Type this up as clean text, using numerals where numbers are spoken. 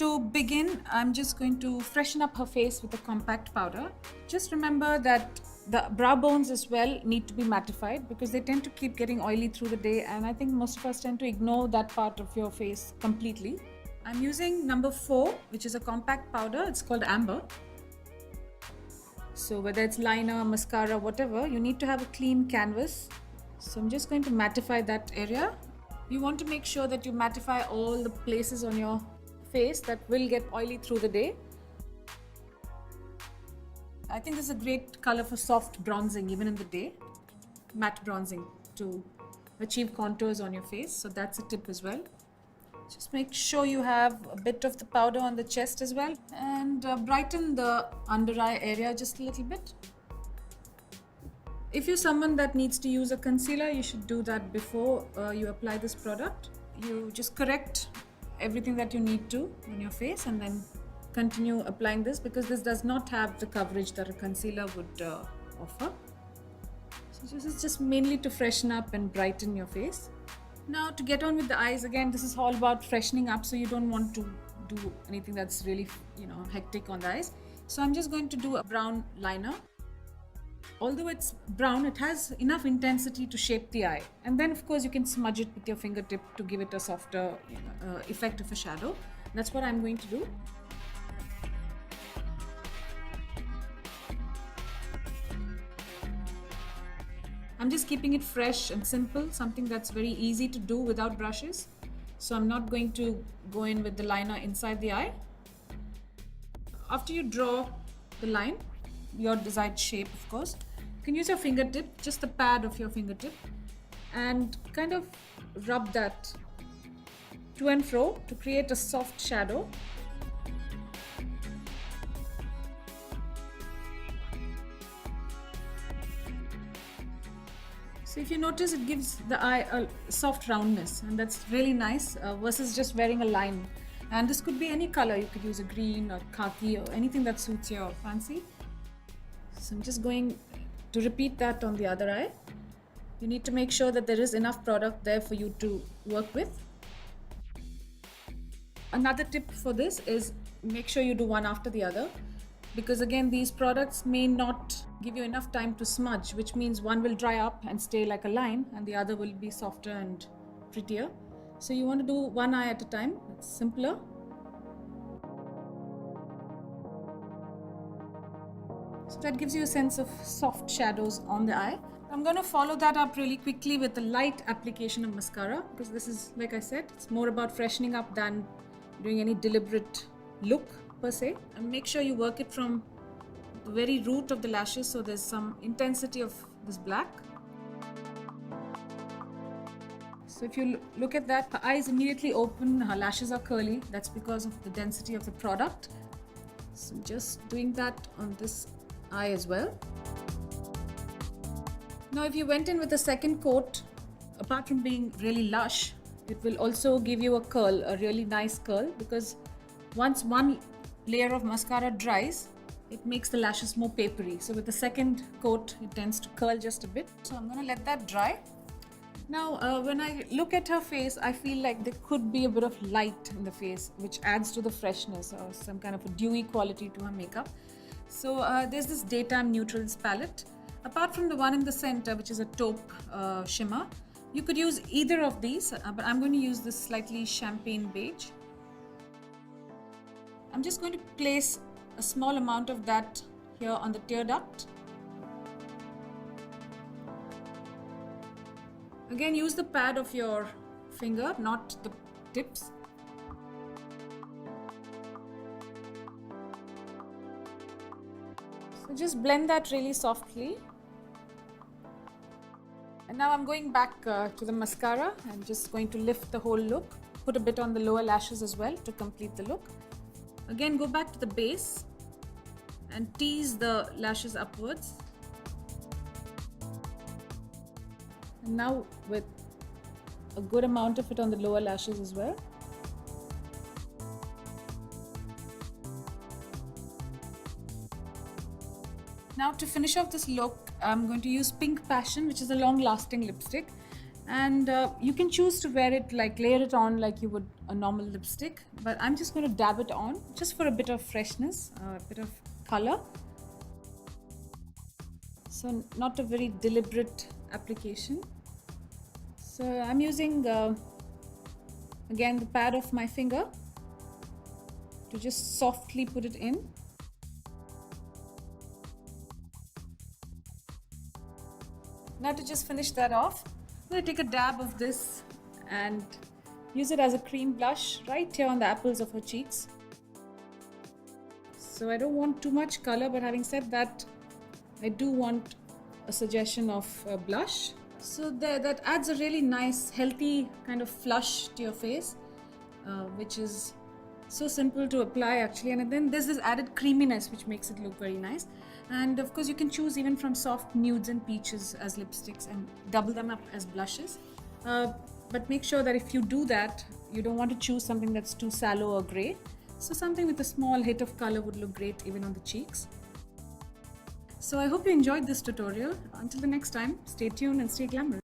to begin, I'm just going to freshen up her face with a compact powder. Just remember that the brow bones as well need to be mattified because they tend to keep getting oily through the day, and I think most of us tend to ignore that part of your face completely. I'm using number 4, which is a compact powder. It's called Amber. So whether it's liner, mascara, whatever, you need to have a clean canvas. So I'm just going to mattify that area. You want to make sure that you mattify all the places on your face that will get oily through the day. I think this is a great color for soft bronzing even in the day. Matte bronzing to achieve contours on your face. So that's a tip as well. Just make sure you have a bit of the powder on the chest as well, and brighten the under eye area just a little bit. If you're someone that needs to use a concealer, you should do that before you apply this product. You just correct everything that you need to on your face and then continue applying this, because this does not have the coverage that a concealer would offer. So this is just mainly to freshen up and brighten your face. Now to get on with the eyes, again this is all about freshening up, so you don't want to do anything that's really hectic on the eyes. So I'm just going to do a brown liner. Although it's brown, it has enough intensity to shape the eye, and then of course you can smudge it with your fingertip to give it a softer effect of a shadow. That's what I'm going to do. I'm just keeping it fresh and simple, something that's very easy to do without brushes. So I'm not going to go in with the liner inside the eye. After you draw the line, your desired shape of course, you can use your fingertip, just the pad of your fingertip, and kind of rub that to and fro to create a soft shadow. So if you notice, it gives the eye a soft roundness, and that's really nice versus just wearing a line. And this could be any color. You could use a green or khaki or anything that suits your fancy. So I'm just going to repeat that on the other eye. You need to make sure that there is enough product there for you to work with. Another tip for this is make sure you do one after the other, because again these products may not give you enough time to smudge, which means one will dry up and stay like a line and the other will be softer and prettier. So you want to do one eye at a time. It's simpler. So that gives you a sense of soft shadows on the eye. I'm going to follow that up really quickly with a light application of mascara, because this is, like I said, it's more about freshening up than doing any deliberate look per se. And make sure you work it from the very root of the lashes, so there's some intensity of this black. So if you look at that, her eyes immediately open, her lashes are curly. That's because of the density of the product. So just doing that on this eye as well. Now if you went in with a second coat, apart from being really lush, it will also give you a curl, a really nice curl, because once one layer of mascara dries, it makes the lashes more papery. So with the second coat, it tends to curl just a bit. So I'm going to let that dry. Now when I look at her face, I feel like there could be a bit of light in the face, which adds to the freshness or some kind of a dewy quality to her makeup. So there's this Daytime Neutrals palette. Apart from the one in the center, which is a taupe shimmer, you could use either of these, but I'm going to use this slightly champagne beige. I'm just going to place a small amount of that here on the tear duct. Again, use the pad of your finger, not the tips. So just blend that really softly. And now I'm going back to the mascara. I'm just going to lift the whole look, put a bit on the lower lashes as well to complete the look. Again, go back to the base and tease the lashes upwards. And now with a good amount of it on the lower lashes as well. Now to finish off this look, I'm going to use Pink Passion, which is a long-lasting lipstick. And you can choose to wear it like layer it on like you would a normal lipstick, but I'm just going to dab it on just for a bit of freshness, a bit of color. So not a very deliberate application. So I'm using again the pad of my finger to just softly put it in. Now to just finish that off, I'm going to take a dab of this and use it as a cream blush right here on the apples of her cheeks. So I don't want too much color, but having said that, I do want a suggestion of blush. So that adds a really nice, healthy kind of flush to your face, which is so simple to apply actually. And then there's this added creaminess which makes it look very nice. And of course you can choose even from soft nudes and peaches as lipsticks and double them up as blushes. But make sure that if you do that, you don't want to choose something that's too sallow or gray. So something with a small hit of color would look great even on the cheeks. So I hope you enjoyed this tutorial. Until the next time, stay tuned and stay glamorous.